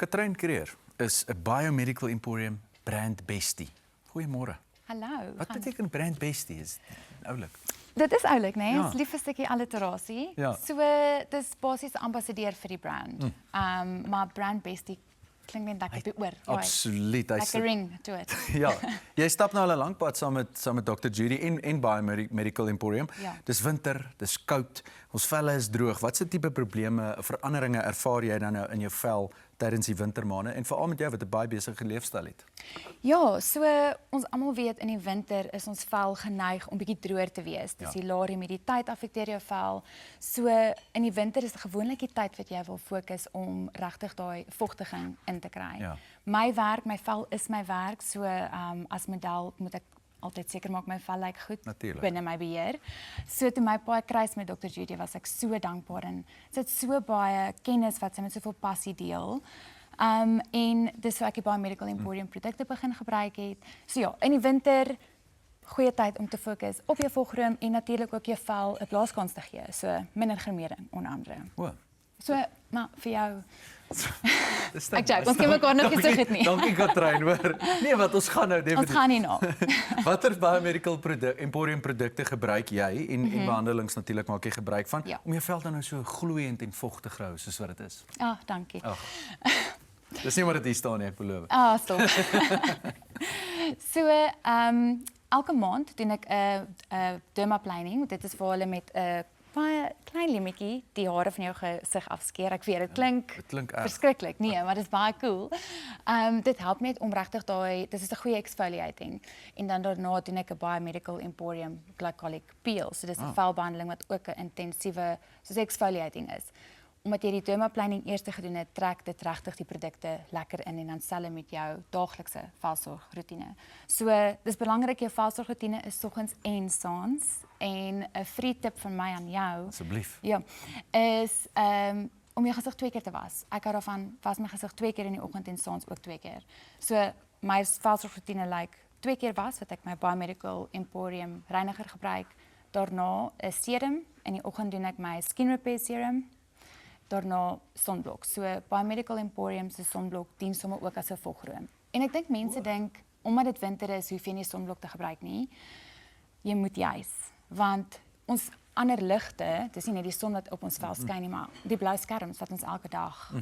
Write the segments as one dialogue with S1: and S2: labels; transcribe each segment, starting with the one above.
S1: Katrein Creer is 'n Biomedical Emporium brand bestie. Goeiemôre.
S2: Hallo.
S1: Wat beteken brand bestie? Is oulik.
S2: Dit is oulik, né?
S1: Ja.
S2: Dis lief 'n stukkie alliterasie.
S1: Ja.
S2: So dis basies 'n ambassadeur vir die brand. Maar brand bestie klink net lekker op die oor. Raai.
S1: Absoluut.
S2: Lekker ring to it.
S1: Ja, jy stap nou al 'n lang pad saam met Dr. Judy en Biomedical Emporium.
S2: Ja.
S1: Dis winter, dis koud, ons velle is droog. Watse tipe probleme, veranderinge ervaar jy dan nou in jou vel tydens die wintermaande en veral met jou wat 'n baie besige leefstyl het?
S2: Ja, so ons almal weet in die winter is ons vel geneig om bietjie droër te wees. Dis
S1: Ja.
S2: die lae humiditeit affekteer jou vel. So in die winter is gewoonlik die tyd wat jy wil fokus om regtig daai vogtiging in te kry.
S1: Ja.
S2: My werk, my vel is my werk, so as model moet ek altyd seker maak my vel lyk goed
S1: Natuurlijk.
S2: binne my beheer. So toe my paai kruis met Dr. Judy was ek so dankbaar en sy het so baie kennis wat sy met soveel passie deel. En dis hoe ek die Biomedical Emporium produkte begin gebruik het. So ja, in die winter goeie tyd om te fokus op jou vogroom en natuurlik ook jou vel 'n blaaskans te gee. So minder gremering onder andere.
S1: O.
S2: So, maar vir jou
S1: Dis
S2: Ek joke, ons ken mekaar nog nie so goed nie.
S1: Dankie Katrein, hoor. Nee, wat ons gaan nou
S2: ons
S1: definitief.
S2: gaan nie na.
S1: Watter Biomedical Emporium produkte gebruik jy en behandelings natuurlik maak jy gebruik van
S2: Ja.
S1: om jou vel dan nou so gloeiend en vogtig te hou soos wat dit is?
S2: Dankie.
S1: Ag. Dis nie maar dit hier staan nie, ek beloof.
S2: Stop. So, elke maand doen ek 'n dermaplaning. Dit is vir hulle met 'n baie klein lemmetjie die hare van jou gesig afskeer. Ek weet dit klink
S1: Dit klink erg.
S2: verskriklik, nee, maar dit is baie cool. Dit help net om regtig daai, dit is 'n goeie exfoliating. En dan daarna doen ek 'n Biomedical Emporium glycolic peel. So dis 'n velbehandeling wat ook 'n intensiewe soos exfoliating is. Omdat jy die dermaplaning eers gedoen het, trek dit regtig die produkte lekker in en dan selle met jou daaglikse velsorgroetine. So, dis belangrik jou velsorgroetine is soggens en saans. En 'n free tip van my aan jou,
S1: Asseblief.
S2: ja, is om jou gesig 2 keer te was. Ek hou daarvan was my gesig 2 keer in die oggend en saans ook 2 keer. So my velsorgroetine lyk 2 keer was wat ek my Biomedical Emporium reiniger gebruik. Daarna 'n serum. In die oggend doen ek my skin repair serum. Daarna sonblok. So Biomedical Emporium se sonblok dien sommer ook as 'n vogroom. En ek dink mense dink omdat dit winter is, hoef jy nie sonblok te gebruik nie. Jy moet juis, want ons ander ligte, dis nie net die son wat op ons vel skyn nie, maar die blou skerms wat ons elke dag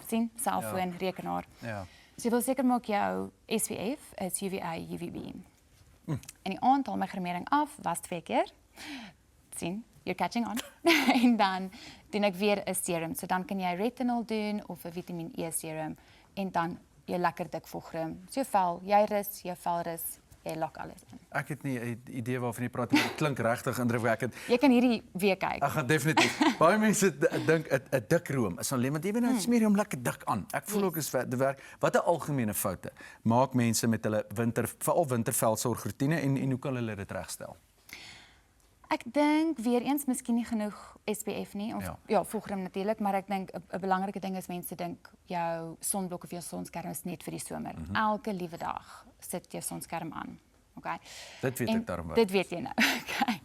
S2: sien, selfoon, rekenaar.
S1: Ja.
S2: So jy wil seker maak jou SPF is UVA, UVB. En die aand haal my gremering af, was 2 keer. Sien, you're catching on. En dan doen ek weer 'n serum. So dan kan jy retinol doen of 'n Vitamiin E serum en dan jy lekker dik vogroom. So jou vel, jy rus, jou vel rus, jy lok alles in.
S1: Ek het nie 'n idee waarvan jy praat nie, maar dit klink regtig indrukwekkend.
S2: Jy kan hierdie weer kyk.
S1: Ek gaan definitief. Baie mense dink 'n dik room is alleen, want jy weet nou smeer jy hom lekker dik aan. Ek voel ook is die werk. Watter algemene foute maak mense met hulle veral wintervelsorgroetine en hoe kan hulle dit regstel?
S2: Ek dink weer eens miskien nie genoeg SPF nie of ja, vogroom natuurlik, maar ek dink 'n belangrike ding is mense dink jou sonblok of jou sonskerm is net vir die somer. Elke liewe dag sit jou sonskerm aan. Okay.
S1: Dit weet ek daarom wel.
S2: Dit weet jy nou. Okay.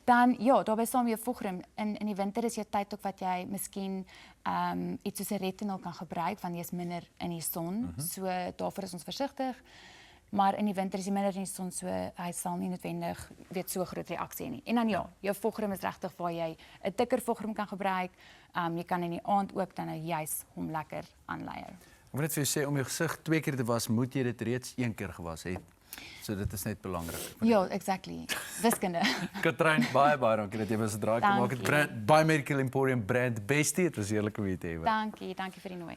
S2: Dan ja, daarbey saam jou vogroom in die winter is jou tyd ook wat jy miskien iets soos 'n retinol kan gebruik want jy is minder in die son. So daarvoor is ons versigtig. Maar in die winter is jy minder in die son, so hy sal nie noodwendig so groot reaksie hê nie. En dan ja, jou vogroom is regtig waar jy 'n dikker vogroom kan gebruik. Jy kan in die aand ook dan nou juis hom lekker aanleier.
S1: Ek wil net vir jou sê om jou gesig 2 keer te was, moet jy dit reeds 1 keer gewas het. So dit is net belangrik.
S2: Ja, exactly. Wiskunde.
S1: Katrein, baie dankie dat jy was 'n draai gemaak het. Biomedical Emporium brand bestie. Dit was heerlik om jou te hê.
S2: Dankie vir die nooi.